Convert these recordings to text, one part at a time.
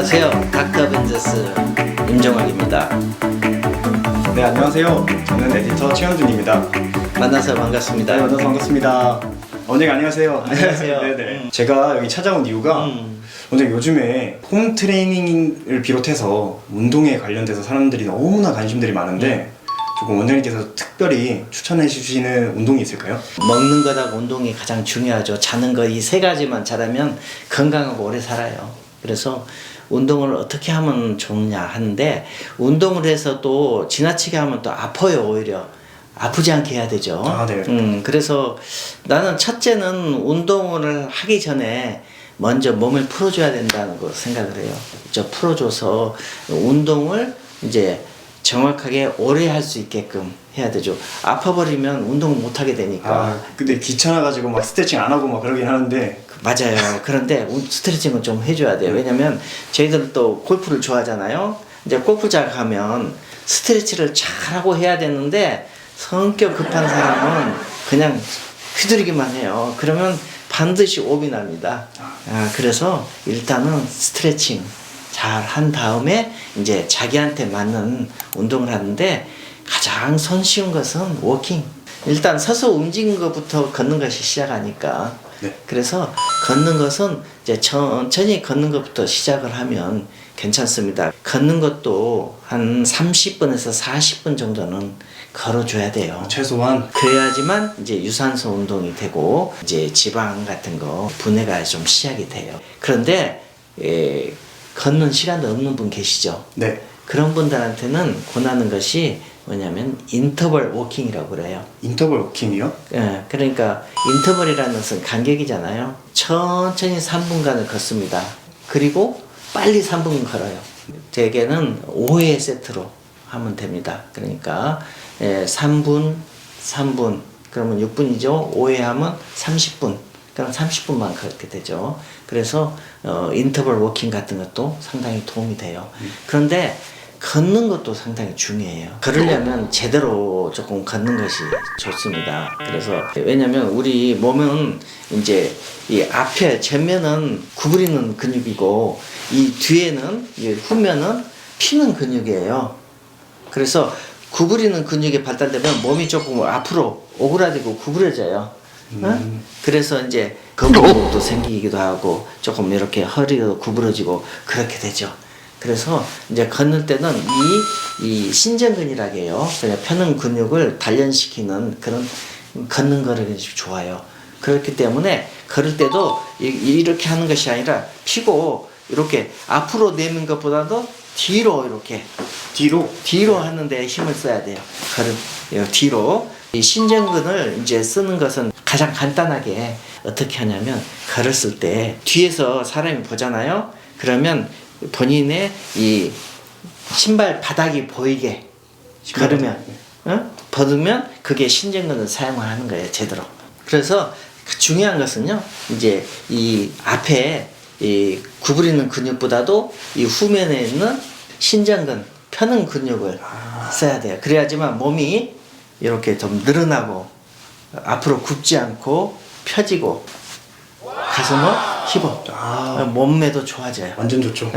안녕하세요. 닥터 벤저스 임종학입니다. 네, 안녕하세요. 저는 에디터 최현준입니다. 만나서 반갑습니다. 네, 만나서 반갑습니다. 원장님 안녕하세요. 안녕하세요. 네네. 제가 여기 찾아온 이유가 원장님 요즘에 홈 트레이닝을 비롯해서 운동에 관련돼서 사람들이 너무나 관심들이 많은데 조금 원장님께서 특별히 추천해 주시는 운동이 있을까요? 먹는 거하고 운동이 가장 중요하죠. 자는 거 이 세 가지만 잘하면 건강하고 오래 살아요. 그래서 운동을 어떻게 하면 좋냐 하는데, 운동을 해서 또 지나치게 하면 또 아파요. 오히려 아프지 않게 해야 되죠. 아, 네. 그래서 나는 첫째는 운동을 하기 전에 먼저 몸을 풀어줘야 된다는 거 생각을 해요. 풀어줘서 운동을 이제 정확하게 오래 할 수 있게끔 해야 되죠. 아파버리면 운동을 못 하게 되니까. 아, 근데 귀찮아가지고 막 스트레칭 안 하고 막 그러긴 하는데. 맞아요. 그런데 스트레칭은 좀 해줘야 돼요. 왜냐면 저희들 또 골프를 좋아하잖아요. 이제 골프장 가면 스트레치를 잘하고 해야 되는데, 성격 급한 사람은 그냥 휘두르기만 해요. 그러면 반드시 오비 납니다. 그래서 일단은 스트레칭 잘 한 다음에 이제 자기한테 맞는 운동을 하는데, 가장 손쉬운 것은 워킹. 일단 서서 움직이는 것부터 걷는 것이 시작하니까. 네. 그래서 걷는 것은 이제 천천히 걷는 것부터 시작을 하면 괜찮습니다. 걷는 것도 한 30분에서 40분 정도는 걸어줘야 돼요. 최소한. 그래야지만 이제 유산소 운동이 되고 이제 지방 같은 거 분해가 좀 시작이 돼요. 그런데 걷는 시간도 없는 분 계시죠? 네. 그런 분들한테는 권하는 것이 뭐냐면 인터벌 워킹이라고 그래요. 인터벌 워킹이요? 예, 그러니까 인터벌이라는 것은 간격이잖아요. 천천히 3분간을 걷습니다. 그리고 빨리 3분 걸어요. 대개는 5회 세트로 하면 됩니다. 그러니까 3분, 3분, 그러면 6분이죠. 5회 하면 30분. 그럼 30분만 걷게 되죠. 그래서 인터벌 워킹 같은 것도 상당히 도움이 돼요. 그런데 걷는 것도 상당히 중요해요. 걸으려면 제대로 조금 걷는 것이 좋습니다. 그래서 왜냐면 우리 몸은 이제 이 앞에前면은 구부리는 근육이고, 이 뒤에는 이 후면은 피는 근육이에요. 그래서 구부리는 근육이 발달되면 몸이 조금 앞으로 오그라들고 구부려져요. 그래서 이제 거북목도 생기기도 하고 조금 이렇게 허리가 구부러지고 그렇게 되죠. 그래서 이제 걷는 때는 이 신전근이라고 해요. 그냥 펴는 근육을 단련시키는 그런 걷는 거를 좋아요. 그렇기 때문에 걸을 때도 이렇게 하는 것이 아니라 피고 이렇게 앞으로 내민 것보다도 뒤로 이렇게 뒤로 하는데 힘을 써야 돼요. 뒤로. 이 신전근을 이제 쓰는 것은 가장 간단하게 어떻게 하냐면, 걸었을 때 뒤에서 사람이 보잖아요. 그러면 본인의 이 신발 바닥이 보이게 걸으면, 벗으면 그게 신전근을 사용을 하는 거예요, 제대로. 그래서 중요한 것은요, 이제 이 앞에 이 구부리는 근육보다도 이 후면에 있는 신전근 펴는 근육을 써야 돼요. 그래야지만 몸이 이렇게 좀 늘어나고 앞으로 굽지 않고 펴지고 가슴을 힙어 몸매도 좋아져요. 완전 좋죠.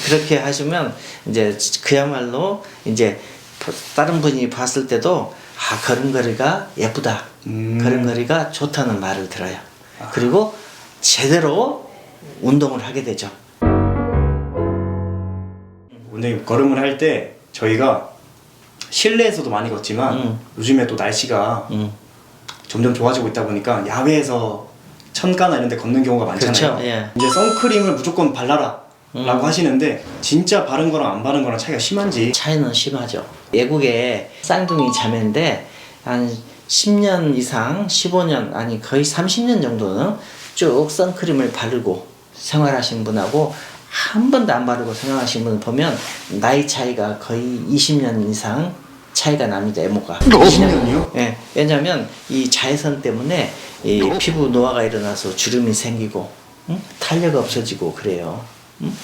그렇게 하시면 이제 그야말로 이제 다른 분이 봤을 때도 걸음걸이가 예쁘다, 걸음걸이가 좋다는 말을 들어요. 그리고 제대로 운동을 하게 되죠. 원장님, 걸음을 할 때 저희가 실내에서도 많이 걷지만 요즘에 또 날씨가 점점 좋아지고 있다 보니까 야외에서 천가나 이런 데 걷는 경우가 많잖아요. 그렇죠. 예. 이제 선크림을 무조건 발라라 라고 하시는데, 진짜 바른 거랑 안 바른 거랑 차이가 심한지. 차이는 심하죠. 외국의 쌍둥이 자매인데 한 10년 이상, 15년 아니 거의 30년 정도는 쭉 선크림을 바르고 생활하신 분하고 한 번도 안 바르고 생활하신 분을 보면 나이 차이가 거의 20년 이상 차이가 납니다. 외모가. 20년이요? 예. 왜냐하면 이 자외선 때문에 이 피부 노화가 일어나서 주름이 생기고 탄력 없어지고 그래요.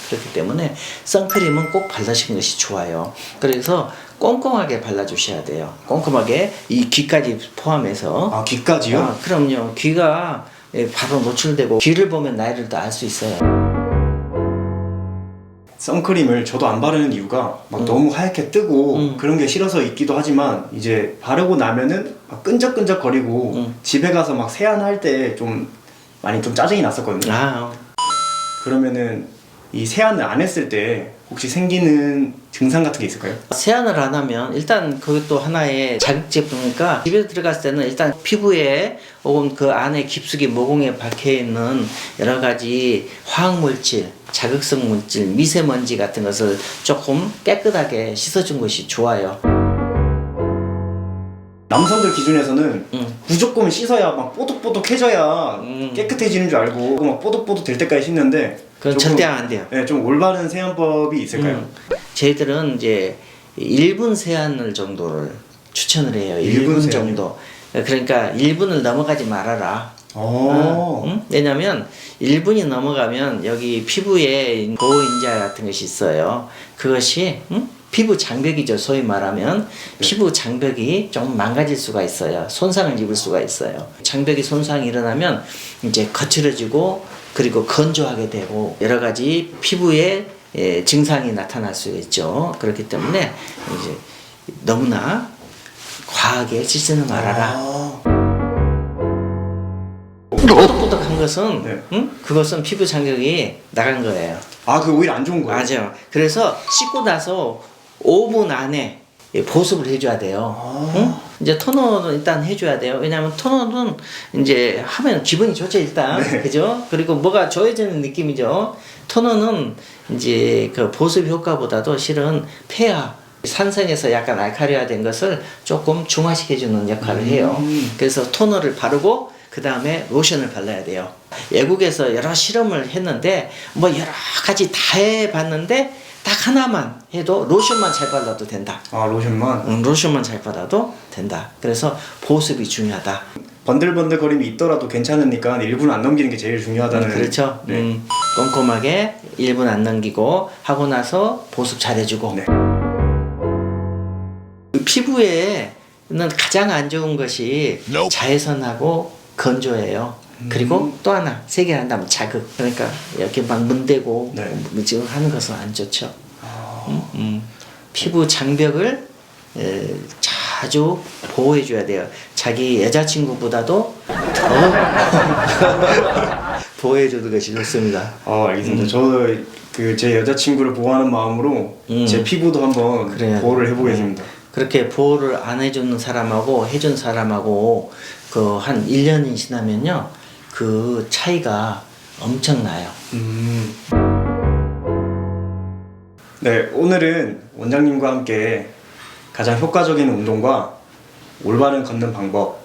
그렇기 때문에 선크림은 꼭 발라주시는 것이 좋아요. 그래서 꼼꼼하게 발라주셔야 돼요. 꼼꼼하게 이 귀까지 포함해서. 아, 귀까지요? 그럼요. 귀가 바로 노출되고 귀를 보면 나이를 또 알 수 있어요. 선크림을 저도 안 바르는 이유가 막 너무 하얗게 뜨고 그런 게 싫어서 있기도 하지만 이제 바르고 나면은 막 끈적끈적거리고 집에 가서 막 세안할 때 좀 많이 좀 짜증이 났었거든요. 아, 그러면은 이 세안을 안 했을 때 혹시 생기는 증상 같은 게 있을까요? 세안을 안 하면 일단 그것도 하나의 자극 제품이니까 집에 들어갔을 때는 일단 피부에 혹은 그 안에 깊숙이 모공에 박혀 있는 여러 가지 화학물질, 자극성 물질, 미세먼지 같은 것을 조금 깨끗하게 씻어준 것이 좋아요. 남성들 기준에서는 무조건 씻어야 막 뽀득뽀득해져야 깨끗해지는 줄 알고 막 뽀득뽀득 될 때까지 씻는데 그건 절대 안 돼요. 네, 좀 올바른 세안법이 있을까요? 저희들은 이제 1분 세안을 정도를 추천을 해요. 1분 1분 정도. 그러니까 1분을 넘어가지 말아라. 왜냐면 1분이 넘어가면 여기 피부에 고인자 같은 것이 있어요. 그것이 피부 장벽이죠. 소위 말하면 피부 장벽이 좀 망가질 수가 있어요. 손상을 입을 수가 있어요. 장벽이 손상이 일어나면 이제 거칠어지고 그리고 건조하게 되고 여러 가지 피부에 증상이 나타날 수 있죠. 그렇기 때문에 이제 너무나 과하게 씻지는 말아라. 뽀득뽀득한 것은 네. 그것은 피부 장벽이 나간 거예요. 아, 그거 오히려 안 좋은 거예요? 맞아요. 그래서 씻고 나서 5분 안에 보습을 해줘야 돼요. 응? 이제 토너는 일단 해줘야 돼요. 왜냐하면 토너는 이제 하면 기분이 좋죠 일단, 네. 그죠? 그리고 뭐가 좋아지는 느낌이죠. 토너는 이제 그 보습 효과보다도 실은 폐하, 산성에서 약간 알칼리화된 것을 조금 중화시켜주는 역할을 해요. 그래서 토너를 바르고 그 다음에 로션을 발라야 돼요. 외국에서 여러 실험을 했는데 뭐 여러 가지 다 해봤는데 딱 하나만 해도 로션만 잘 발라도 된다. 아, 로션만? 로션만 잘 발라도 된다. 그래서 보습이 중요하다. 번들번들거림이 있더라도 괜찮으니까 1분 안 넘기는 게 제일 중요하다는. 그렇죠. 네. 꼼꼼하게 1분 안 넘기고 하고 나서 보습 잘 해주고. 네. 피부에는 가장 안 좋은 것이 자외선하고 건조예요. 그리고 또 하나 세개 한다면 자극. 그러니까 이렇게 막 문대고 네. 지금 하는 것은 안 좋죠. 피부 장벽을 자주 보호해 줘야 돼요. 자기 여자친구보다도 더 보호해 주는 것이 좋습니다. 알겠습니다. 저도 제 여자친구를 보호하는 마음으로 제 피부도 한번 그래야 보호를 해보겠습니다. 그렇게 보호를 안 해주는 사람하고 해준 사람하고 그 한 1년이 지나면요 그 차이가 엄청나요. 네, 오늘은 원장님과 함께 가장 효과적인 운동과 올바른 걷는 방법,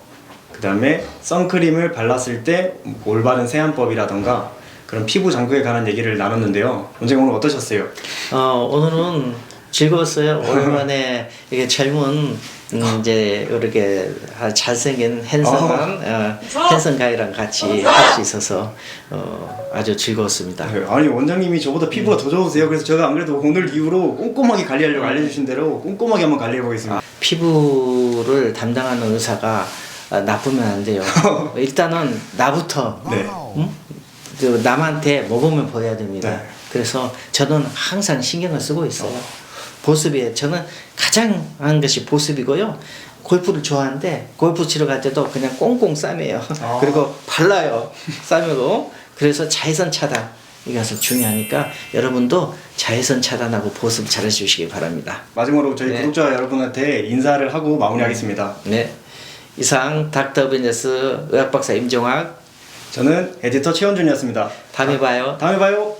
그 다음에 선크림을 발랐을 때 올바른 세안법이라던가 그런 피부 장벽에 관한 얘기를 나눴는데요. 원장님 오늘 어떠셨어요? 오늘은 즐거웠어요. 오랜만에 이게 젊은 이제 이렇게 잘생긴 핸섬한 핸섬 가이랑 같이 할 수 있어서 아주 즐거웠습니다. 네, 아니 원장님이 저보다 피부가 더 좋으세요. 그래서 제가 안 그래도 오늘 이후로 꼼꼼하게 관리하려고 알려주신 대로 꼼꼼하게 한번 관리해 보겠습니다. 피부를 담당하는 의사가 나쁘면 안 돼요. 일단은 나부터 네. 그 남한테 모범을 보여야 됩니다. 네. 그래서 저는 항상 신경을 쓰고 있어요. 보습에 저는 가장 하는 것이 보습이고요. 골프를 좋아하는데 골프 치러 갈 때도 그냥 꽁꽁 싸매요. 그리고 발라요. 싸매고. 그래서 자외선 차단 이것은 중요하니까 여러분도 자외선 차단하고 보습 잘 해주시기 바랍니다. 마지막으로 저희 네. 구독자 여러분한테 인사를 하고 마무리하겠습니다. 네. 이상 닥터 비즈니스 의학박사 임종학 저는 에디터 최원준이었습니다. 다음에 봐요. 다음에 봐요.